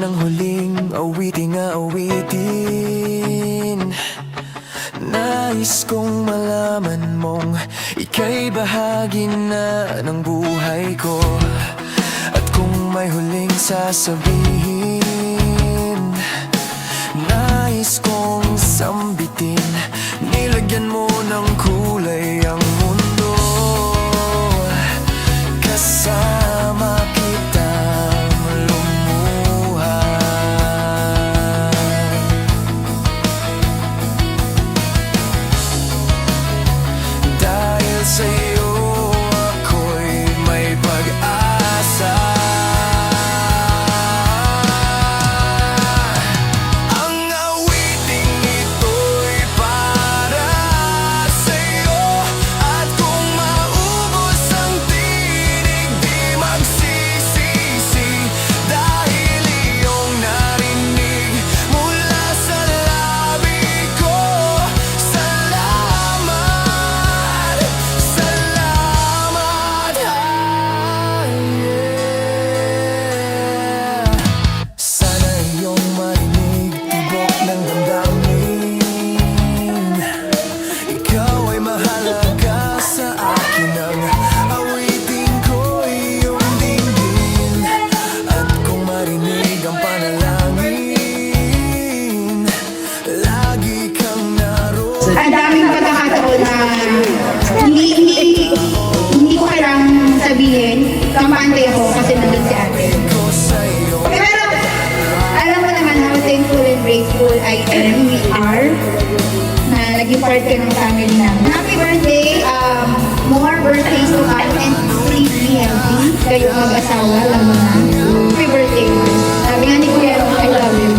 ng huling awiting awitin. Nais kong malaman mong ika'y bahagi na ng buhay ko. At kung may huling sasabihin, nais kong sambitin, nilagyan mo ng kulay ang mundo. Kasama kitang lumuhay. Dahil sa'yo ako'y may pag-asa. Ang awiting ito'y para sa'yo. At kung maubos ang tinig, di magsisisi. Dahil iyong narinig mula sa labi ko. Salamat, salamat, yeah. Sana iyong marinig tibok ng damdamin. Ikaw ay mahalaga sa akin. Ang awitin ko iyong dinggin. At kung marinig ang panalangin, lagi kang naroon. Ang daming pagkakataon na hindi ko kailangang sabihin, kampante ako kasi nandun si ate. Ko sa'yo. Pero alam mo naman how thankful and grateful I am, we are, na naging part ka ng family namin. Happy birthday! More birthdays to come and please be healthy. Kayo mag-asawa, alam mo na. Happy birthday! Sabi nga ni Kuya, I love you.